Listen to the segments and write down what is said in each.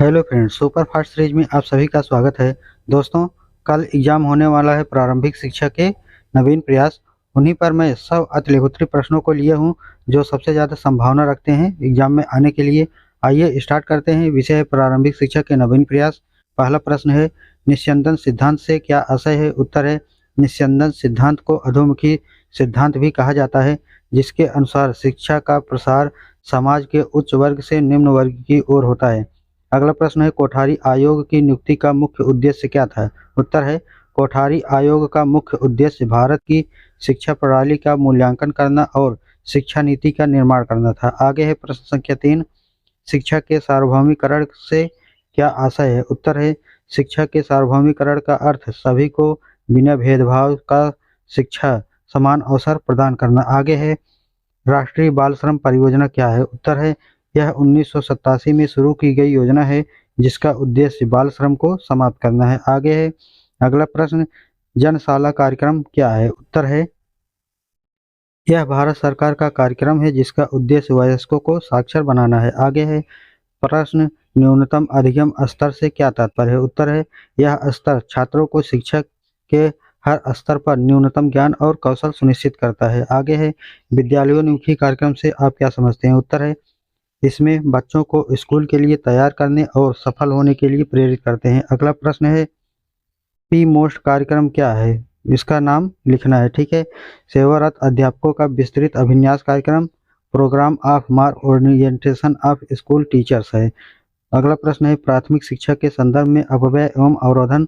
Hello friends, super fast series में आप सभी का स्वागत है। दोस्तों, कल एग्जाम होने वाला है प्रारंभिक शिक्षा के नवीन प्रयास। उन्हीं पर मैं सब अतिलिखोत्री प्रश्नों को लिए हूँ जो सबसे ज़्यादा संभावना रखते हैं एग्जाम में आने के लिए। आइए स्टार्ट करते हैं। विषय है प्रारंभिक शिक्षा के नवीन प्रयास। पहला प्रश्न है, निस्यंदन सिद्धांत से क्या आशय है? उत्तर है, निस्यंदन सिद्धांत को अधोमुखी सिद्धांत भी कहा जाता है, जिसके अनुसार शिक्षा का प्रसार समाज के उच्च वर्ग से निम्न वर्ग की ओर होता है। अगला प्रश्न है, कोठारी आयोग की नियुक्ति का मुख्य उद्देश्य क्या था? उत्तर है, कोठारी आयोग का मुख्य उद्देश्य भारत की शिक्षा प्रणाली का मूल्यांकन करना और शिक्षा नीति का निर्माण करना था। आगे है प्रश्न संख्या 3, शिक्षा के सार्वभौमिकरण से क्या आशय है? उत्तर है, शिक्षा के सार्वभौमिकरण का अर्थ सभी को बिना भेदभाव का शिक्षा समान अवसर प्रदान करना। आगे है, राष्ट्रीय बाल श्रम परियोजना क्या है? उत्तर है, यह 1987 में शुरू की गई योजना है जिसका उद्देश्य बाल श्रम को समाप्त करना है। आगे है अगला प्रश्न, जनशाला कार्यक्रम क्या है? उत्तर है, यह भारत सरकार का कार्यक्रम है जिसका उद्देश्य वयस्कों को साक्षर बनाना है। आगे है प्रश्न, न्यूनतम अधिगम स्तर से क्या तात्पर्य है? उत्तर है, यह स्तर छात्रों को शिक्षा के हर स्तर पर न्यूनतम ज्ञान और कौशल सुनिश्चित करता है। आगे है, विद्यालयोन्मुखी कार्यक्रम से आप क्या समझते हैं? उत्तर है, इसमें बच्चों को स्कूल के लिए तैयार करने और सफल होने के लिए प्रेरित करते हैं। अगला प्रश्न है, पी मोस्ट कार्यक्रम क्या है? इसका नाम लिखना है, ठीक है। सेवारत अध्यापकों का विस्तृत अभिन्यास कार्यक्रम, programme of mark orientation of school teachers है। अगला प्रश्न है, प्राथमिक शिक्षा के संदर्भ में अपव्यय एवं अवरोधन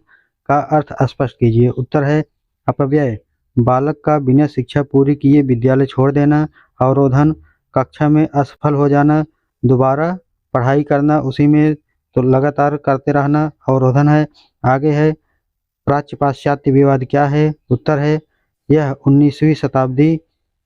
का अर्थ स्पष्ट कीजिए। उत्तर है, अपव्यय बालक का बिना शिक्षा पूरी किए विद्यालय छोड़ देना, अवरोधन कक्षा में असफल हो जाना, दोबारा पढ़ाई करना, उसी में तो लगातार करते रहना अवरोधन है। आगे है, प्राच्य पाश्चात्य विवाद क्या है? उत्तर है, यह 19वीं शताब्दी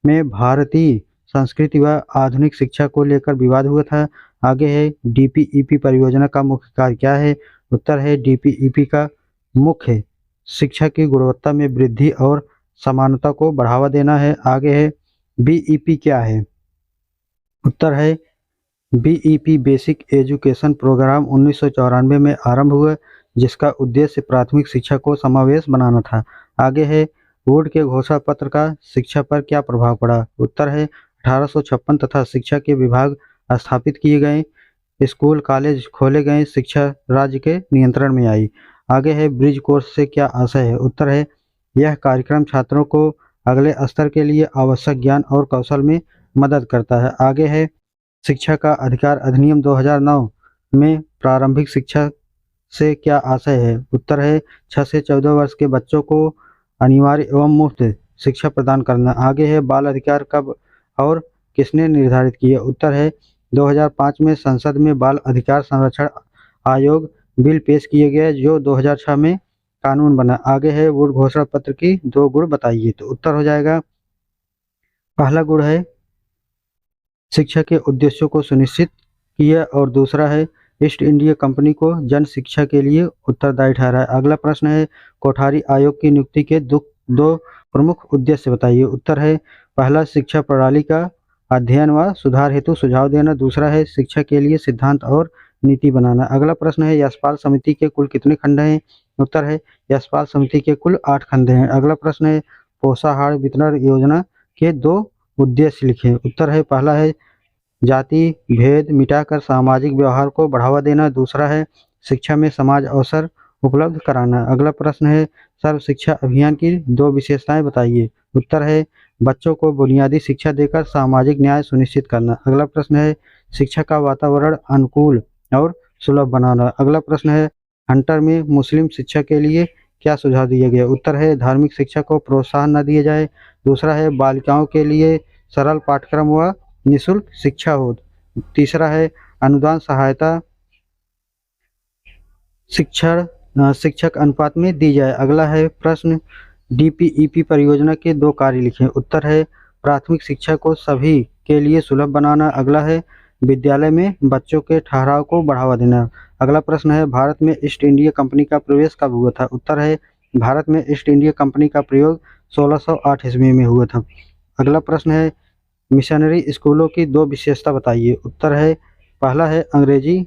में भारतीय संस्कृति व आधुनिक शिक्षा को लेकर विवाद हुआ था। आगे है, डीपीईपी परियोजना का मुख्य कार्य क्या है? उत्तर है, डीपीईपी का मुख्य शिक्षा की गुणवत्ता में वृद्धि और समानता को बढ़ावा देना है। आगे है, बीईपी क्या है? उत्तर है, बीईपी बेसिक एजुकेशन प्रोग्राम 1994 में आरंभ हुआ जिसका उद्देश्य प्राथमिक शिक्षा को समावेश बनाना था। आगे है, वुड के घोषणा पत्र का शिक्षा पर क्या प्रभाव पड़ा? उत्तर है, 1856 तथा शिक्षा के विभाग स्थापित किए गए, स्कूल कॉलेज खोले गए, शिक्षा राज्य के नियंत्रण में आई। आगे है, ब्रिज कोर्स से क्या आशय है? उत्तर है, यह कार्यक्रम छात्रों को अगले स्तर के लिए आवश्यक ज्ञान और कौशल में मदद करता है। आगे है, शिक्षा का अधिकार अधिनियम 2009 में प्रारंभिक शिक्षा से क्या आशय है? उत्तर है, 6 से 14 वर्ष के बच्चों को अनिवार्य एवं मुफ्त शिक्षा प्रदान करना। आगे है, बाल अधिकार कब और किसने निर्धारित किए? उत्तर है, 2005 में संसद में बाल अधिकार संरक्षण आयोग बिल पेश किए गए जो 2006 में कानून बना। आगे है, वुड घोषणा पत्र की 2 गुण बताइए। तो उत्तर हो जाएगा, पहला गुण है शिक्षा के उद्देश्यों को सुनिश्चित किया और दूसरा है ईस्ट इंडिया कंपनी को जन शिक्षा के लिए उत्तरदायी ठहरा है। अगला प्रश्न है, कोठारी आयोग की नियुक्ति के दो प्रमुख उद्देश्य बताइए। उत्तर है, पहला शिक्षा प्रणाली का अध्ययन व सुधार हेतु सुझाव देना, दूसरा है शिक्षा के लिए सिद्धांत और नीति बनाना। अगला प्रश्न है, यशपाल समिति के कुल कितने खंड हैं? उत्तर है, यशपाल समिति के कुल 8 खंड हैं। अगला प्रश्न है, पोषाहार वितरण योजना के 2 उद्देश्य लिखें। उत्तर है, पहला है जाति भेद मिटाकर सामाजिक व्यवहार को बढ़ावा देना, दूसरा है शिक्षा में समाज अवसर उपलब्ध कराना। अगला प्रश्न है, सर्व शिक्षा अभियान की 2 विशेषताएं बताइए। उत्तर है, बच्चों को बुनियादी शिक्षा देकर सामाजिक न्याय सुनिश्चित करना। अगला प्रश्न है, शिक्षा का वातावरण अनुकूल और सुलभ बनाना। अगला प्रश्न है, हंटर में मुस्लिम शिक्षा के लिए क्या सुझाव दिए गए? उत्तर है, धार्मिक शिक्षा को प्रोत्साहन न दिया जाए, दूसरा है बालिकाओं के लिए सरल पाठ्यक्रम व निःशुल्क शिक्षा हो, तीसरा है अनुदान सहायता शिक्षक अनुपात में दी जाए। अगला है प्रश्न, डीपीईपी परियोजना के 2 कार्य लिखें। उत्तर है, प्राथमिक शिक्षा को सभी के लिए सुलभ बनाना। अगला है, विद्यालय में बच्चों के ठहराव को बढ़ावा देना। अगला प्रश्न है, भारत में ईस्ट इंडिया कंपनी का प्रवेश कब हुआ था? उत्तर है, भारत में ईस्ट इंडिया कंपनी का प्रयोग 1608 ईस्वी में हुआ था। अगला प्रश्न है, मिशनरी स्कूलों की 2 विशेषता बताइए। उत्तर है, पहला है अंग्रेजी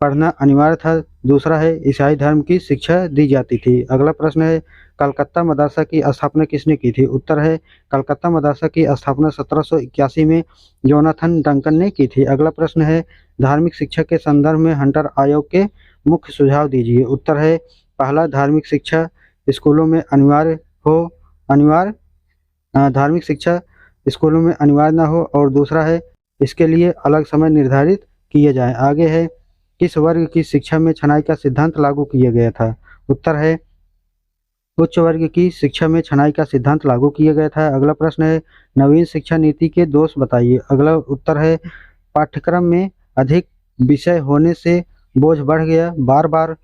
पढ़ना अनिवार्य था। दूसरा है ईसाई धर्म की शिक्षा दी जाती थी। अगला प्रश्न है कलकत्ता मदरसा की स्थापना किसने की थी? उत्तर है कलकत्ता मदरसा की स्थापना 1781 में जोनाथन डंकन ने की थी। अगला प्रश्न है धार्मिक शिक्षा के संदर्भ में हंटर आयोग के मुख्य सुझाव दीजिए। उत्तर है पहला, धार्मिक शिक्षा स्कूलों में अनिवार्य धार्मिक शिक्षा स्कूलों में अनिवार्य न हो, और दूसरा है इसके लिए अलग समय निर्धारित किए जाएं। आगे है किस वर्ग की शिक्षा में छनाई का सिद्धांत लागू किया गया था? उत्तर है उच्च वर्ग की शिक्षा में छनाई का सिद्धांत लागू किया गया था। अगला प्रश्न है नवीन शिक्षा नीति के दोष बताइए। अगला उत्तर है पाठ्यक्रम में अधिक विषय होने से बोझ बढ़ गया, बार बार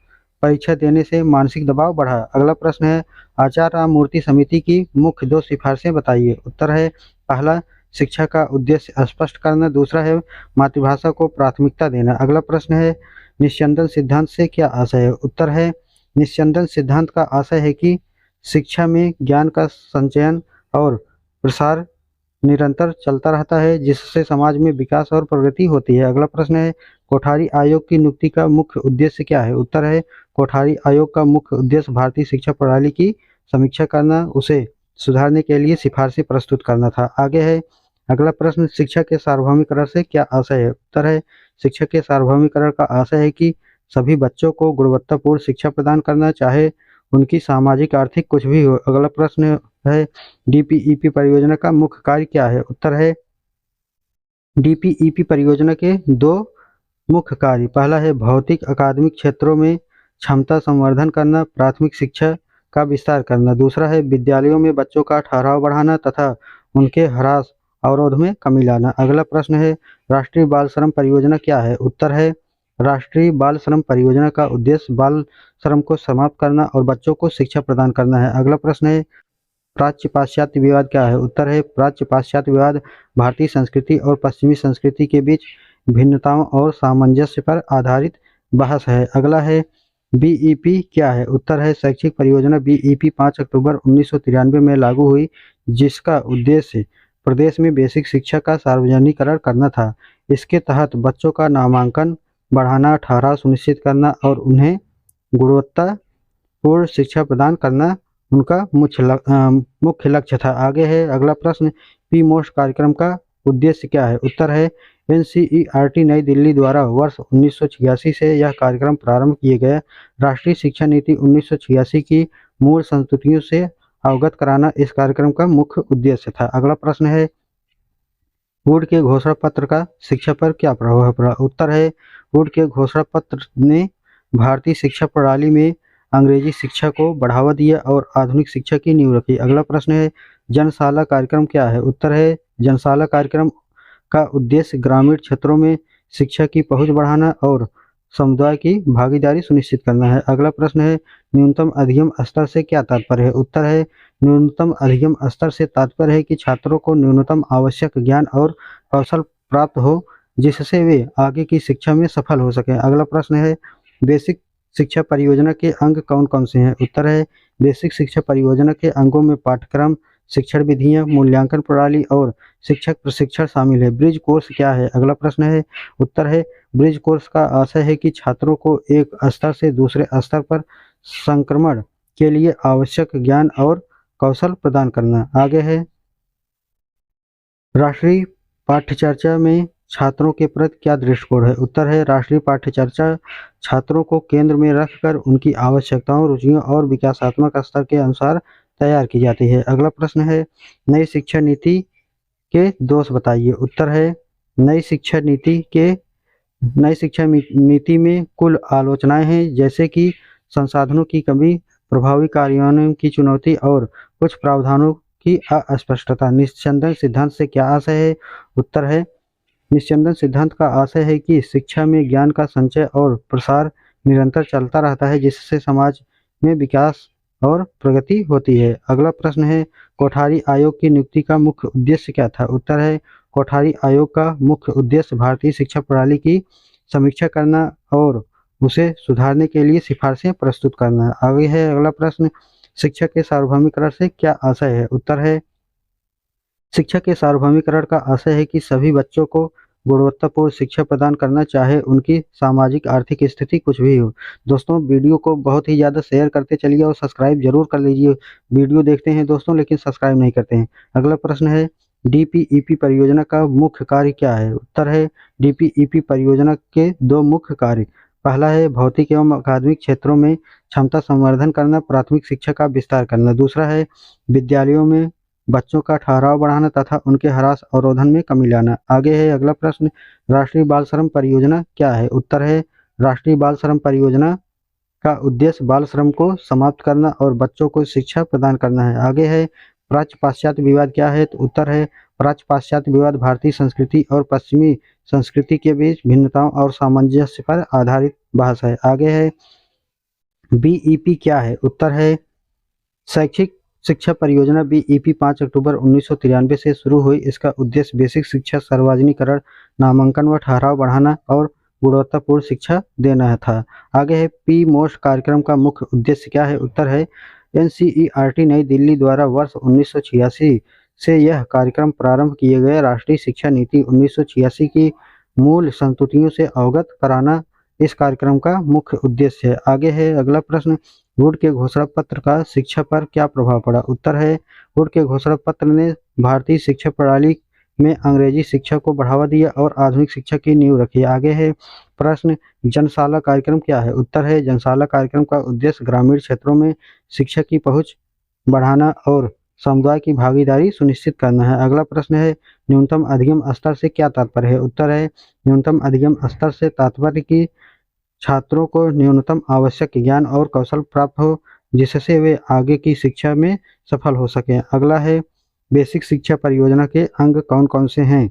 परीक्षा देने से मानसिक दबाव बढ़ा। अगला प्रश्न है आचार्य राममूर्ति समिति की मुख्य दो सिफारिशें बताइए। उत्तर है पहला, शिक्षा का उद्देश्य स्पष्ट करना, दूसरा है मातृभाषा को प्राथमिकता देना। अगला प्रश्न है निस्यंदन सिद्धांत से क्या आशय है? उत्तर है निस्यंदन सिद्धांत का आशय है कि शिक्षा में ज्ञान का संचयन और प्रसार निरंतर चलता रहता है, जिससे समाज में विकास और प्रगति होती है। अगला प्रश्न है कोठारी आयोग की नियुक्ति का मुख्य उद्देश्य क्या है? उत्तर है कोठारी आयोग का मुख्य उद्देश्य भारतीय शिक्षा प्रणाली की समीक्षा करना, उसे सुधारने के लिए सिफारिशें प्रस्तुत करना था। आगे है अगला प्रश्न शिक्षा के सार्वभौमिकरण से क्या आशय है? उत्तर है शिक्षा के सार्वभौमिकरण का आशय है कि सभी बच्चों को गुणवत्तापूर्ण शिक्षा प्रदान करना, चाहे उनकी सामाजिक आर्थिक कुछ भी हो। अगला प्रश्न है डीपीईपी परियोजना का मुख्य कार्य क्या है? उत्तर है डीपीईपी परियोजना के दो मुख्य कार्य, पहला है भौतिक अकादमिक क्षेत्रों में क्षमता संवर्धन करना, प्राथमिक शिक्षा का विस्तार करना, दूसरा है विद्यालयों में बच्चों का ठहराव बढ़ाना तथा उनके ह्रास अवरोध में कमी लाना। अगला प्रश्न है राष्ट्रीय बाल श्रम परियोजना क्या है? उत्तर है राष्ट्रीय बाल श्रम परियोजना का उद्देश्य बाल श्रम को समाप्त करना और बच्चों को शिक्षा प्रदान करना है। अगला प्रश्न है प्राच्य पाश्चात्य विवाद क्या है? उत्तर है प्राच्य पाश्चात्य विवाद भारतीय संस्कृति और पश्चिमी संस्कृति के बीच भिन्नताओं और सामंजस्य पर आधारित बहस है। अगला है बीईपी क्या है? उत्तर है शैक्षिक परियोजना बीईपी 5 अक्टूबर 1993 में लागू हुई, जिसका उद्देश्य प्रदेश में बेसिक शिक्षा का सार्वजनिकरण करना था। इसके तहत बच्चों का नामांकन बढ़ाना, ठहराव सुनिश्चित करना और उन्हें गुणवत्तापूर्ण शिक्षा प्रदान करना उनका मुख्य लक्ष्य था। आगे है अगला प्रश्न पी मोस्ट कार्यक्रम का उद्देश्य क्या है? उत्तर है एनसीईआरटी नई दिल्ली द्वारा वर्ष 1986 से यह कार्यक्रम प्रारंभ किए गए राष्ट्रीय शिक्षा नीति 1986 की मूल संस्तुतियों से अवगत कराना इस कार्यक्रम का मुख्य उद्देश्य था। अगला प्रश्न है वुड के घोषणा पत्र का शिक्षा पर क्या प्रभाव पड़ा? उत्तर है वुड के घोषणा पत्र ने भारतीय शिक्षा प्रणाली में अंग्रेजी शिक्षा को बढ़ावा दिया और आधुनिक शिक्षा की नींव रखी। अगला प्रश्न है जनशाला कार्यक्रम क्या है? उत्तर है जनशाला कार्यक्रम का उद्देश्य ग्रामीण क्षेत्रों में शिक्षा की पहुंच बढ़ाना और समुदाय की भागीदारी सुनिश्चित करना है। अगला प्रश्न है न्यूनतम अधिगम स्तर से क्या तात्पर्य है? उत्तर है न्यूनतम अधिगम स्तर से तात्पर्य है कि छात्रों को न्यूनतम आवश्यक ज्ञान और कौशल प्राप्त हो, जिससे वे आगे की शिक्षा में सफल हो सकें। अगला प्रश्न है बेसिक शिक्षा परियोजना के अंग कौन कौन से हैं? उत्तर है बेसिक शिक्षा परियोजना के अंगों में पाठ्यक्रम, शिक्षण विधियां, मूल्यांकन प्रणाली और शिक्षक प्रशिक्षण शामिल है। ब्रिज कोर्स क्या है? अगला प्रश्न है उत्तर है ब्रिज कोर्स का आशय है कि छात्रों को एक स्तर से दूसरे स्तर पर संक्रमण के लिए आवश्यक ज्ञान और कौशल प्रदान करना। आगे है राष्ट्रीय पाठ्यचर्चा में छात्रों के प्रति क्या दृष्टिकोण है? उत्तर है राष्ट्रीय पाठ्यचर्चा छात्रों को केंद्र में रखकर उनकी आवश्यकताओं, रुचियों और विकासात्मक स्तर के अनुसार तैयार की जाती है। अगला प्रश्न है नई शिक्षा नीति के दोष बताइए। उत्तर है नई शिक्षा नीति में कुल आलोचनाएं हैं, जैसे कि संसाधनों की कमी, प्रभावी कार्यान्वयन की चुनौती और कुछ प्रावधानों की अस्पष्टता। निस्यंदन सिद्धांत से क्या आशय है? उत्तर है निस्यंदन सिद्धांत का आशय है कि शिक्षा में ज्ञान का संचय और प्रसार निरंतर चलता रहता है, जिससे समाज में विकास और प्रगति होती है। अगला प्रश्न है कोठारी आयोग की नियुक्ति का मुख्य उद्देश्य क्या था? उत्तर है कोठारी आयोग का मुख्य उद्देश्य भारतीय शिक्षा प्रणाली की समीक्षा करना और उसे सुधारने के लिए सिफारिशें प्रस्तुत करना। आगे है अगला प्रश्न शिक्षा के सार्वभौमिकरण से क्या आशय है? उत्तर है शिक्षा के सार्वभौमिकरण का आशय है कि सभी बच्चों को गुणवत्तापूर्ण शिक्षा प्रदान करना, चाहे उनकी सामाजिक आर्थिक स्थिति कुछ भी हो। दोस्तों वीडियो को बहुत ही ज़्यादा शेयर करते चलिए और सब्सक्राइब जरूर कर लीजिए। वीडियो देखते हैं दोस्तों लेकिन सब्सक्राइब नहीं करते हैं। अगला प्रश्न है, डीपीईपी परियोजना का मुख्य कार्य क्या है? उत्तर है, डीपीईपी परियोजना के दो मुख्य कार्य। पहला है भौतिक एवं अकादमिक क्षेत्रों में क्षमता संवर्धन करना, प्राथमिक शिक्षा का विस्तार करना। दूसरा है विद्यालयों में बच्चों का ठहराव बढ़ाना तथा उनके ह्रास अवरोधन में कमी लाना। आगे है अगला प्रश्न, राष्ट्रीय बाल श्रम परियोजना क्या है? उत्तर है, राष्ट्रीय बाल श्रम परियोजना का उद्देश्य बाल श्रम को समाप्त करना और बच्चों को शिक्षा प्रदान करना है। आगे है प्राच्य पाश्चात्य विवाद क्या है? तो उत्तर है, प्राच्य पाश्चात्य विवाद भारतीय संस्कृति और पश्चिमी संस्कृति के बीच भिन्नताओं और सामंजस्य पर आधारित बहस है। आगे है बीईपी क्या है? उत्तर है, शैक्षिक शिक्षा परियोजना। बीईपी 5 अक्टूबर 1993 से शुरू हुई। इसका उद्देश्य बेसिक शिक्षा सार्वजनिकरण, नामांकन व ठहराव बढ़ाना और गुणवत्तापूर्ण शिक्षा देना था। आगे है पी मोस्ट कार्यक्रम का मुख्य उद्देश्य क्या है? उत्तर है, एनसीईआरटी नई दिल्ली द्वारा वर्ष 1986 से यह कार्यक्रम प्रारंभ किए गए राष्ट्रीय शिक्षा नीति 1986 की मूल संस्तुतियों से अवगत कराना इस कार्यक्रम का मुख्य उद्देश्य है। आगे है अगला प्रश्न, वुड के घोषणा पत्र का शिक्षा पर क्या प्रभाव पड़ा? उत्तर है, वुड के घोषणा पत्र ने भारतीय शिक्षा प्रणाली में अंग्रेजी शिक्षा को बढ़ावा दिया और आधुनिक शिक्षा की नींव रखी। आगे है प्रश्न, जनशाला कार्यक्रम क्या है? उत्तर है, जनशाला कार्यक्रम का उद्देश्य ग्रामीण क्षेत्रों में शिक्षा की पहुंच बढ़ाना और समुदाय की भागीदारी सुनिश्चित करना है। अगला प्रश्न है, न्यूनतम अधिगम स्तर से क्या तात्पर्य है? उत्तर है, न्यूनतम अधिगम स्तर से तात्पर्य की छात्रों को न्यूनतम आवश्यक ज्ञान और कौशल प्राप्त हो जिससे वे आगे की शिक्षा में सफल हो सकें। अगला है बेसिक शिक्षा परियोजना के अंग कौन कौन से हैं?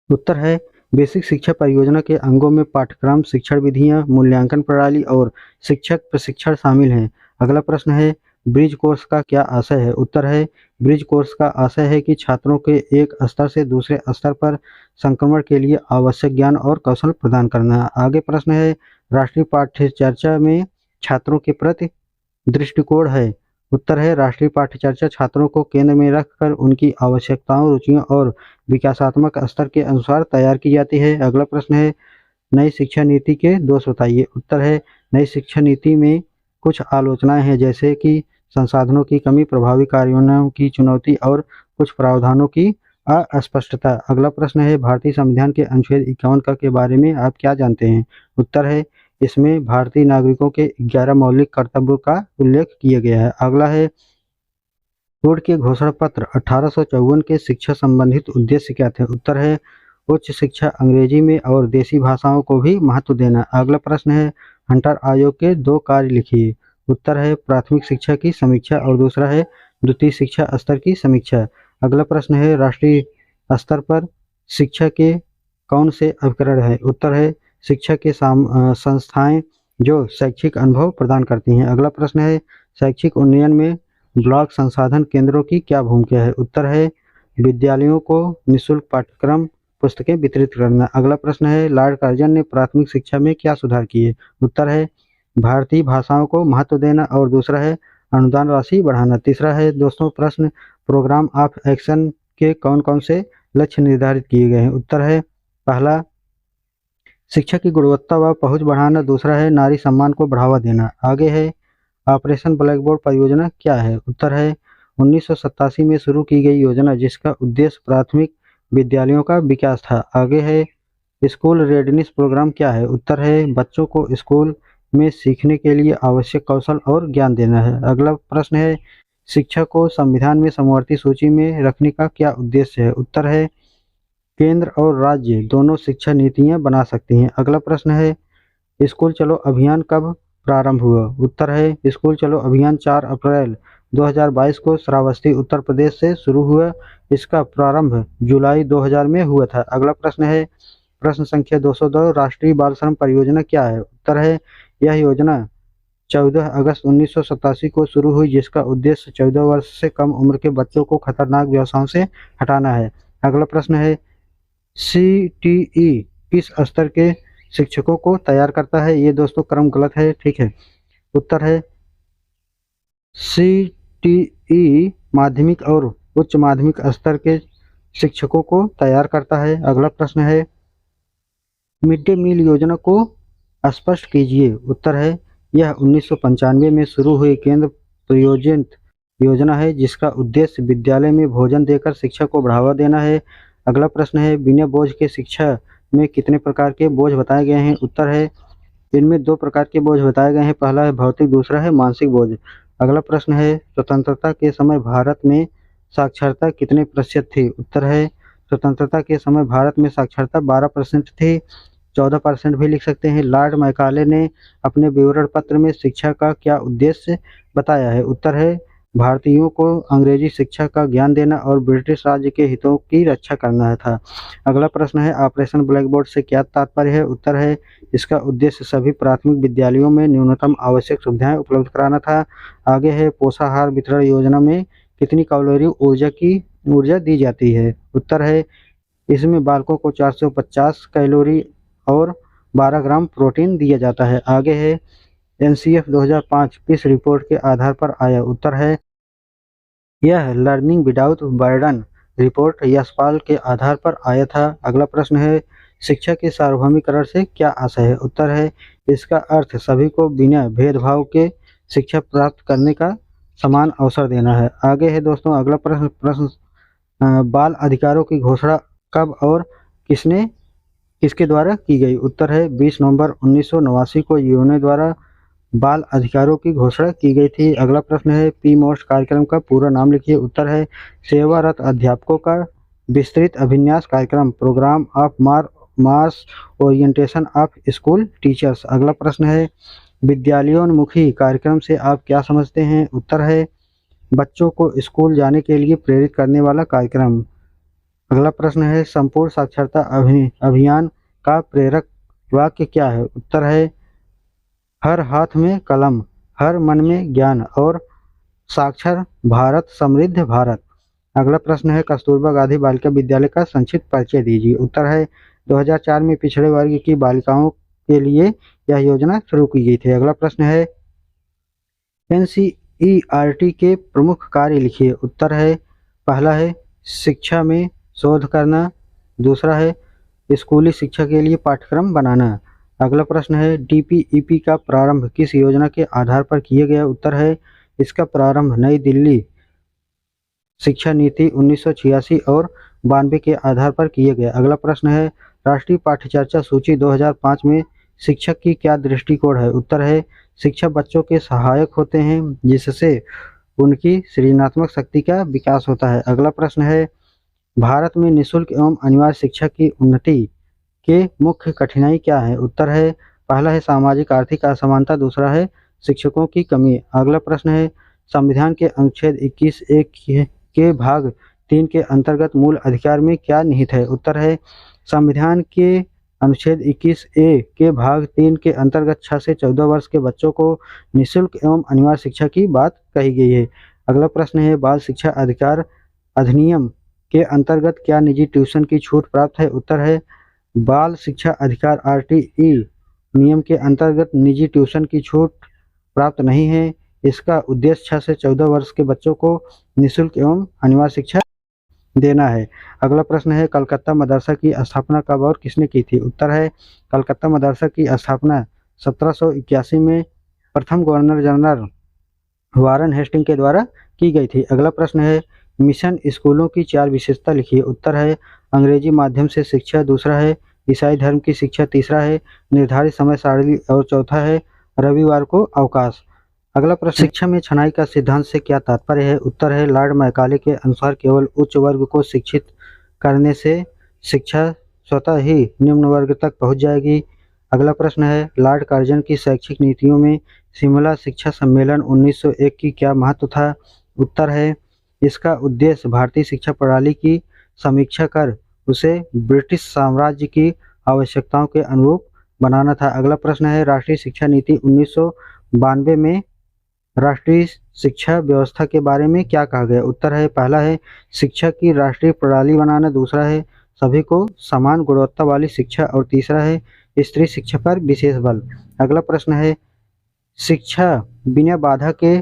उत्तर है, बेसिक शिक्षा परियोजना के अंगों में पाठ्यक्रम, शिक्षण विधियां, मूल्यांकन प्रणाली और शिक्षक प्रशिक्षण शामिल हैं। अगला प्रश्न है, ब्रिज कोर्स का क्या आशय है? उत्तर है, ब्रिज कोर्स का आशय है कि छात्रों के एक स्तर से दूसरे स्तर पर संक्रमण के लिए आवश्यक ज्ञान और कौशल प्रदान करना। आगे प्रश्न है, राष्ट्रीय पाठ्यचर्चा में छात्रों के प्रति दृष्टिकोण है? उत्तर है, राष्ट्रीय पाठ्यचर्चा छात्रों को केंद्र में रखकर उनकी आवश्यकताओं, रुचियों और विकासात्मक स्तर के अनुसार तैयार की जाती है। अगला प्रश्न है, नई शिक्षा नीति के दोष बताइए। उत्तर है, नई शिक्षा नीति में कुछ आलोचनाएं हैं जैसे कि संसाधनों की कमी, प्रभावी कार्यान्वयन की चुनौती और कुछ प्रावधानों की अस्पष्टता। अगला प्रश्न है, भारतीय संविधान के अनुच्छेद 51 का के बारे में आप क्या जानते हैं? उत्तर है, इसमें भारतीय नागरिकों के 11 मौलिक कर्तव्यों का उल्लेख किया गया है। अगला है, वुड के घोषणा पत्र 1854 के शिक्षा संबंधित उद्देश्य क्या थे? उत्तर है, उच्च शिक्षा अंग्रेजी में और देसी भाषाओं को भी महत्व देना। अगला प्रश्न है, हंटर आयोग के दो कार्य लिखिए। उत्तर है, प्राथमिक शिक्षा की समीक्षा और दूसरा है द्वितीय शिक्षा स्तर की समीक्षा। अगला प्रश्न है, राष्ट्रीय स्तर पर शिक्षा के कौन से अभिकरण है? उत्तर है, शिक्षा के संस्थाएं जो शैक्षिक अनुभव प्रदान करती हैं। अगला प्रश्न है, शैक्षिक उन्नयन में ब्लॉक संसाधन केंद्रों की क्या भूमिका है? उत्तर है, विद्यालयों को निःशुल्क पाठ्यक्रम पुस्तकें वितरित करना। अगला प्रश्न है, लॉर्ड कर्जन ने प्राथमिक शिक्षा में क्या सुधार किए? उत्तर है, भारतीय भाषाओं को महत्व देना और दूसरा है अनुदान राशि बढ़ाना। तीसरा है दोस्तों प्रश्न, प्रोग्राम ऑफ एक्शन के कौन कौन से लक्ष्य निर्धारित किए गए हैं? उत्तर है, पहला शिक्षा की गुणवत्ता व पहुंच बढ़ाना, दूसरा है नारी सम्मान को बढ़ावा देना। आगे है, ऑपरेशन ब्लैक बोर्ड परियोजना क्या है? उत्तर है, 1987 में शुरू की गई योजना जिसका उद्देश्य प्राथमिक विद्यालयों का विकास था। आगे है, स्कूल रेडनेस प्रोग्राम क्या है? उत्तर है, बच्चों को स्कूल में सीखने के लिए आवश्यक कौशल और ज्ञान देना है। अगला प्रश्न है, शिक्षा को संविधान में समवर्ती सूची में रखने का क्या उद्देश्य है? उत्तर है, केंद्र और राज्य दोनों शिक्षा नीतियां बना सकती हैं। अगला प्रश्न है, स्कूल चलो अभियान कब प्रारंभ हुआ? उत्तर है, स्कूल चलो अभियान 4 अप्रैल 2022 को श्रावस्ती उत्तर प्रदेश से शुरू हुआ। इसका प्रारंभ जुलाई 2000 में हुआ था। अगला प्रश्न है, प्रश्न संख्या 202, राष्ट्रीय बाल श्रम परियोजना क्या है? उत्तर है, यह योजना 14 अगस्त 1987 को शुरू हुई जिसका उद्देश्य 14 वर्ष से कम उम्र के बच्चों को खतरनाक व्यवसायों से हटाना है। अगला प्रश्न है, सीटीई किस स्तर के शिक्षकों को तैयार करता है? ये दोस्तों क्रम गलत है, ठीक है। उत्तर है, सीटीई माध्यमिक और उच्च माध्यमिक स्तर के शिक्षकों को तैयार करता है। अगला प्रश्न है, मिड डे मील योजना को स्पष्ट कीजिए। उत्तर है, यह 1995 में शुरू हुई केंद्र प्रायोजित योजना है जिसका उद्देश्य विद्यालय में भोजन देकर शिक्षा को बढ़ावा देना है। अगला प्रश्न है, बिना बोझ के शिक्षा में कितने प्रकार के बोझ बताए गए हैं। उत्तर है, इनमें 2 प्रकार के बोझ बताए गए हैं। पहला है भौतिक, दूसरा है मानसिक बोझ। अगला प्रश्न है, स्वतंत्रता के समय भारत में साक्षरता कितने प्रतिशत थी। उत्तर है, स्वतंत्रता के समय भारत में साक्षरता 12% थी। 14% भी लिख सकते हैं। लॉर्ड मैकाले ने अपने विवरण पत्र में शिक्षा का क्या उद्देश्य बताया है। उत्तर है, भारतीयों को अंग्रेजी शिक्षा का ज्ञान देना और ब्रिटिश राज्य के हितों की रक्षा करना था। अगला प्रश्न है, ऑपरेशन ब्लैक बोर्ड से क्या तात्पर्य है। उत्तर है, इसका उद्देश्य सभी प्राथमिक विद्यालयों में न्यूनतम आवश्यक सुविधाएं उपलब्ध कराना था। आगे है, पोषाहार वितरण योजना में कितनी कैलोरी ऊर्जा दी जाती है। उत्तर है, इसमें बालकों को 450 कैलोरी और 12 ग्राम प्रोटीन दिया जाता है। आगे है, एनसीएफ 2005 किस रिपोर्ट के आधार पर आया। उत्तर है, यह learning without burden report Yashpal के आधार पर आया था। अगला प्रश्न है, शिक्षा के सार्वभौमिकरण से क्या आशय है। उत्तर है, इसका अर्थ सभी को बिना भेदभाव के शिक्षा प्राप्त करने का समान अवसर देना है। आगे है दोस्तों अगला प्रश्न बाल अधिकारों की घोषणा कब और किसके द्वारा की गई। उत्तर है, 20 नवंबर 1989 को यूएनओ द्वारा बाल अधिकारों की घोषणा की गई थी। अगला प्रश्न है, पी मोस्ट कार्यक्रम का पूरा नाम लिखिए। उत्तर है, सेवारत अध्यापकों का विस्तृत अभिन्यास कार्यक्रम, programme of mass orientation of school teachers. अगला प्रश्न है, विद्यालयोन्मुखी कार्यक्रम से आप क्या समझते हैं। उत्तर है, बच्चों को स्कूल जाने के लिए प्रेरित करने वाला कार्यक्रम। अगला प्रश्न है, संपूर्ण साक्षरता अभियान का प्रेरक वाक्य क्या है। उत्तर है, हर हाथ में कलम, हर मन में ज्ञान और साक्षर भारत समृद्ध भारत। अगला प्रश्न है, कस्तूरबा गांधी बालिका विद्यालय का संक्षिप्त परिचय दीजिए। उत्तर है, 2004 में पिछड़े वर्ग की बालिकाओं के लिए यह योजना शुरू की गई थी। अगला प्रश्न है, एनसीईआरटी के प्रमुख कार्य लिखिए। उत्तर है, पहला है शिक्षा में शोध करना, दूसरा है स्कूली शिक्षा के लिए पाठ्यक्रम बनाना। अगला प्रश्न है, डीपीईपी का प्रारंभ किस योजना के आधार पर किया गया। उत्तर है, इसका प्रारंभ नई दिल्ली शिक्षा नीति 1986 और 92 के आधार पर किया गया। अगला प्रश्न है, राष्ट्रीय पाठ्यचर्या सूची 2005 में शिक्षक की क्या दृष्टिकोण है। उत्तर है, शिक्षक बच्चों के सहायक होते हैं जिससे उनकी सृजनात्मक शक्ति का विकास होता है। अगला प्रश्न है, भारत में निःशुल्क एवं अनिवार्य शिक्षा की उन्नति के मुख्य कठिनाई क्या है। उत्तर है, पहला है सामाजिक आर्थिक असमानता, दूसरा है शिक्षकों की कमी। अगला प्रश्न है, संविधान के अनुच्छेद 21(1) के भाग 3 के अंतर्गत मूल अधिकार में क्या निहित है। उत्तर है, संविधान के अनुच्छेद 21(a) के भाग 3 के अंतर्गत 6 से 14 वर्ष के बच्चों को निःशुल्क एवं अनिवार्य शिक्षा की बात कही गई है। अगला प्रश्न है, बाल शिक्षा अधिकार अधिनियम के अंतर्गत क्या निजी ट्यूशन की छूट प्राप्त है। उत्तर है, बाल शिक्षा अधिकार आरटीई नियम के अंतर्गत निजी ट्यूशन की छूट प्राप्त नहीं है। इसका उद्देश्य 6 से 14 वर्ष के बच्चों को निःशुल्क एवं अनिवार्य शिक्षा देना है। अगला प्रश्न है, कलकत्ता मदरसा की स्थापना कब और किसने की थी। उत्तर है, कलकत्ता मदरसा की स्थापना 1781 में प्रथम गवर्नर जनरल वारन हेस्टिंग के द्वारा की गई थी। अगला प्रश्न है, मिशन स्कूलों की 4 विशेषता लिखिए। उत्तर है, अंग्रेजी माध्यम से शिक्षा, दूसरा है ईसाई धर्म की शिक्षा, तीसरा है निर्धारित समय सारणी और चौथा है रविवार को अवकाश। अगला प्रश्न, शिक्षा में छनाई का सिद्धांत से क्या तात्पर्य है। उत्तर है, लॉर्ड मैकाले के अनुसार केवल उच्च वर्ग को शिक्षित करने से शिक्षा स्वतः ही निम्न वर्ग तक पहुंच जाएगी। अगला प्रश्न है, लॉर्ड कर्जन की शैक्षिक नीतियों में शिमला शिक्षा सम्मेलन 1901 की क्या महत्व था। उत्तर है, इसका उद्देश्य भारतीय शिक्षा प्रणाली की समीक्षा कर उसे ब्रिटिश साम्राज्य की आवश्यकताओं के अनुरूप बनाना था। अगला प्रश्न है, राष्ट्रीय शिक्षा नीति 1992 में राष्ट्रीय शिक्षा व्यवस्था के बारे में क्या कहा गया। उत्तर है, पहला है शिक्षा की राष्ट्रीय प्रणाली बनाना, दूसरा है सभी को समान गुणवत्ता वाली शिक्षा और तीसरा है स्त्री शिक्षा पर विशेष बल। अगला प्रश्न है, शिक्षा बिना बाधा के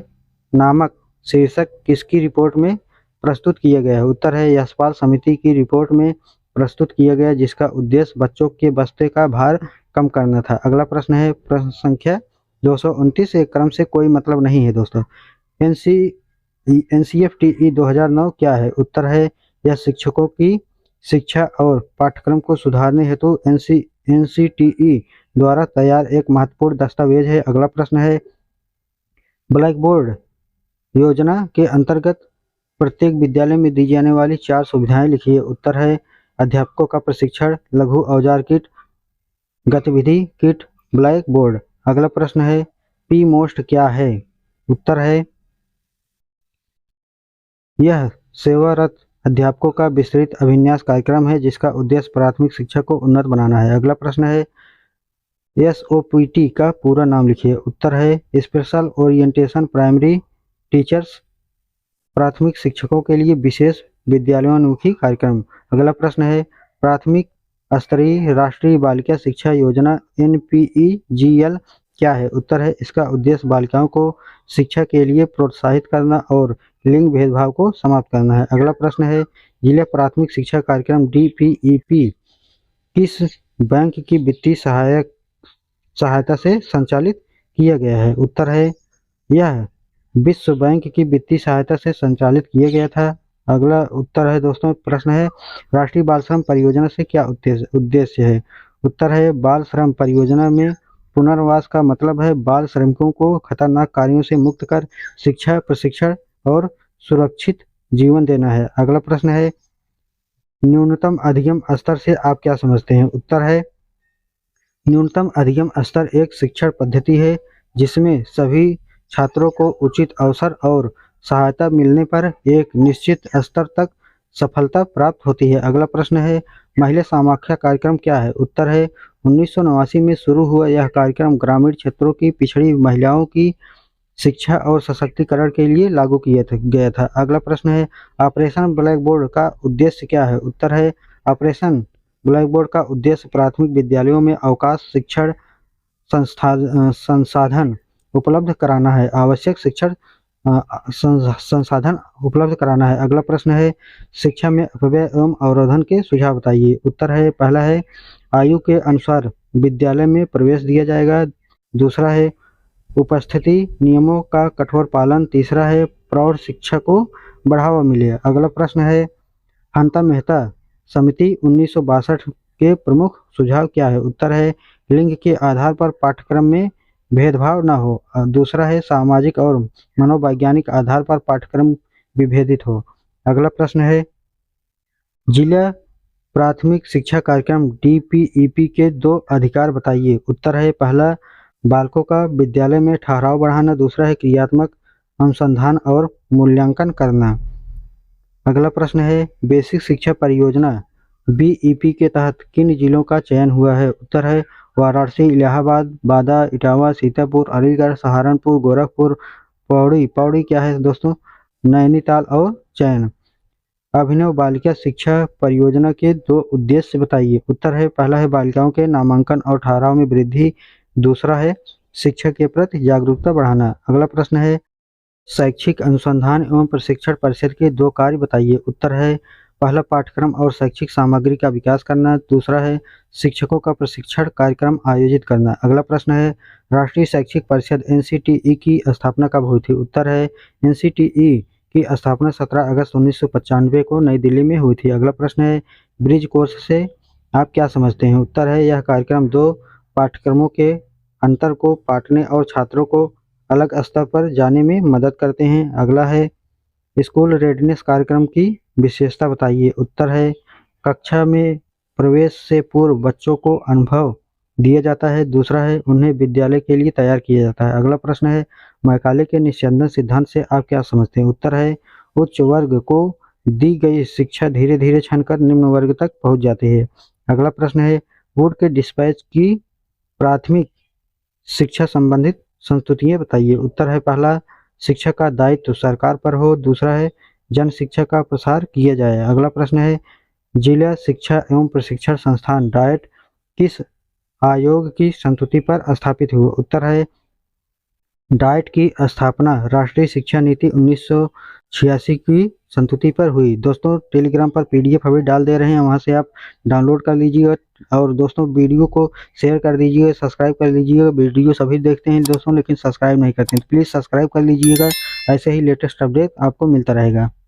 नामक शीर्षक किसकी रिपोर्ट में प्रस्तुत किया गया है? उत्तर है यशपाल समिति की रिपोर्ट में प्रस्तुत किया गया, जिसका उद्देश्य बच्चों के बस्ते का भार कम करना था। अगला प्रश्न है प्रश्न संख्या 229, एक क्रम से कोई मतलब नहीं है दोस्तों। NCFTE 2009 क्या है? उत्तर है यह शिक्षकों की शिक्षा और पाठ्यक्रम को सुधारने हेतु NCTE द्वारा तैयार एक महत्वपूर्ण दस्तावेज है। अगला प्रश्न है ब्लैक बोर्ड योजना के अंतर्गत प्रत्येक विद्यालय में दी जाने वाली 4 सुविधाएं लिखिए। उत्तर है अध्यापकों का प्रशिक्षण, लघु औजार किट, गतिविधि किट, ब्लैक बोर्ड। अगला प्रश्न है पी मोस्ट क्या है? उत्तर है यह सेवारत अध्यापकों का विस्तृत अभिन्यास कार्यक्रम है, जिसका उद्देश्य प्राथमिक शिक्षा को उन्नत बनाना है। अगला प्रश्न है SOPT का पूरा नाम लिखिए। उत्तर है स्पेशल ओरिएंटेशन प्राइमरी टीचर्स, प्राथमिक शिक्षकों के लिए विशेष विद्यालयोन्मुखी कार्यक्रम। अगला प्रश्न है प्राथमिक स्तरीय राष्ट्रीय बालिका शिक्षा योजना NPEGL क्या है? उत्तर है इसका उद्देश्य बालिकाओं को शिक्षा के लिए प्रोत्साहित करना और लिंग भेदभाव को समाप्त करना है। अगला प्रश्न है जिला प्राथमिक शिक्षा कार्यक्रम DPEP किस बैंक की वित्तीय सहायता से संचालित किया गया है? उत्तर है यह विश्व बैंक की वित्तीय सहायता से संचालित किया गया था। अगला उत्तर है दोस्तों प्रश्न है राष्ट्रीय बाल श्रम परियोजना से क्या उद्देश्य है? उत्तर है बाल श्रम परियोजना में पुनर्वास का मतलब है बाल श्रमिकों को खतरनाक कार्यों से मुक्त कर शिक्षा, प्रशिक्षण और सुरक्षित जीवन देना है। अगला प्रश्न है न्यूनतम अधिगम स्तर से आप क्या समझते हैं? उत्तर है न्यूनतम अधिगम स्तर एक शिक्षण पद्धति है जिसमें सभी छात्रों को उचित अवसर और सहायता मिलने पर एक निश्चित स्तर तक सफलता प्राप्त होती है। अगला प्रश्न है महिला समाख्या कार्यक्रम क्या है? उत्तर है 1989 में शुरू हुआ यह कार्यक्रम ग्रामीण क्षेत्रों की पिछड़ी महिलाओं की शिक्षा और सशक्तिकरण के लिए लागू किया गया था। अगला प्रश्न है ऑपरेशन ब्लैक बोर्ड का उद्देश्य क्या है? उत्तर है ऑपरेशन ब्लैक बोर्ड का उद्देश्य प्राथमिक विद्यालयों में अवकाश शिक्षण संसाधन उपलब्ध कराना है, आवश्यक शिक्षण संसाधन उपलब्ध कराना है। अगला प्रश्न है शिक्षा में अपव्यय एवं अवरोधन के सुझाव बताइए। उत्तर है पहला है आयु के अनुसार विद्यालय में प्रवेश दिया जाएगा। दूसरा है उपस्थिति नियमों का कठोर पालन। तीसरा है प्रौढ़ शिक्षा को बढ़ावा मिले। अगला प्रश्न है हंता मेहता समिति 1962 के प्रमुख सुझाव क्या है? उत्तर है लिंग के आधार पर पाठ्यक्रम में भेदभाव न हो। दूसरा है सामाजिक और मनोवैज्ञानिक आधार पर पाठ्यक्रम विभेदित हो। अगला प्रश्न है जिला प्राथमिक शिक्षा कार्यक्रम DPEP के 2 अधिकार बताइए। उत्तर है पहला बालकों का विद्यालय में ठहराव बढ़ाना। दूसरा है क्रियात्मक अनुसंधान और मूल्यांकन करना। अगला प्रश्न है बेसिक शिक्षा परियोजना BEP के तहत किन जिलों का चयन हुआ है? उत्तर है वाराणसी, इलाहाबाद, बांदा, इटावा, सीतापुर, अलीगढ़, सहारनपुर, गोरखपुर, पौड़ी क्या है दोस्तों? नैनीताल और चयन। अभिनव बालिका शिक्षा परियोजना के 2 उद्देश्य बताइए। उत्तर है पहला है बालिकाओं के नामांकन और ठहराव में वृद्धि। दूसरा है शिक्षा के प्रति जागरूकता बढ़ाना। अगला प्रश्न है शैक्षिक अनुसंधान एवं प्रशिक्षण परिषद के 2 कार्य बताइए। उत्तर है पहला पाठ्यक्रम और शैक्षिक सामग्री का विकास करना। दूसरा है शिक्षकों का प्रशिक्षण कार्यक्रम आयोजित करना। अगला प्रश्न है राष्ट्रीय शैक्षिक परिषद NCTE की स्थापना कब हुई थी? उत्तर है NCTE की स्थापना 17 अगस्त 1995 को नई दिल्ली में हुई थी। अगला प्रश्न है ब्रिज कोर्स से आप क्या समझते हैं? उत्तर है यह कार्यक्रम 2 पाठ्यक्रमों के अंतर को पाटने और छात्रों को अलग स्तर पर जाने में मदद करते हैं। अगला है स्कूल रेडनेस कार्यक्रम की विशेषता बताइए। उत्तर है कक्षा में प्रवेश से पूर्व बच्चों को अनुभव दिया जाता है। दूसरा है उन्हें विद्यालय के लिए तैयार किया जाता है। अगला प्रश्न है मैकाले के निस्यंदन सिद्धांत से आप क्या समझते हैं? उत्तर है उच्च वर्ग को दी गई शिक्षा धीरे धीरे छनकर निम्न वर्ग तक पहुंच जाती है। अगला प्रश्न है वुड के डिस्पैच की प्राथमिक शिक्षा संबंधित संस्तुतियां बताइए। उत्तर है पहला शिक्षा का दायित्व सरकार पर हो। दूसरा है जन शिक्षा का प्रसार किया जाए। अगला प्रश्न है जिला शिक्षा एवं प्रशिक्षण संस्थान डाइट किस आयोग की संस्तुति पर स्थापित हुआ? उत्तर है डाइट की स्थापना राष्ट्रीय शिक्षा नीति 86 की संतुति पर हुई। दोस्तों टेलीग्राम पर पीडीएफ अभी डाल दे रहे हैं, वहां से आप डाउनलोड कर लीजिए। और दोस्तों वीडियो को शेयर कर दीजिए, सब्सक्राइब कर लीजिएगा। वीडियो सभी देखते हैं दोस्तों, लेकिन सब्सक्राइब नहीं करते हैं, तो प्लीज़ सब्सक्राइब कर लीजिएगा। ऐसे ही लेटेस्ट अपडेट आपको मिलता रहेगा।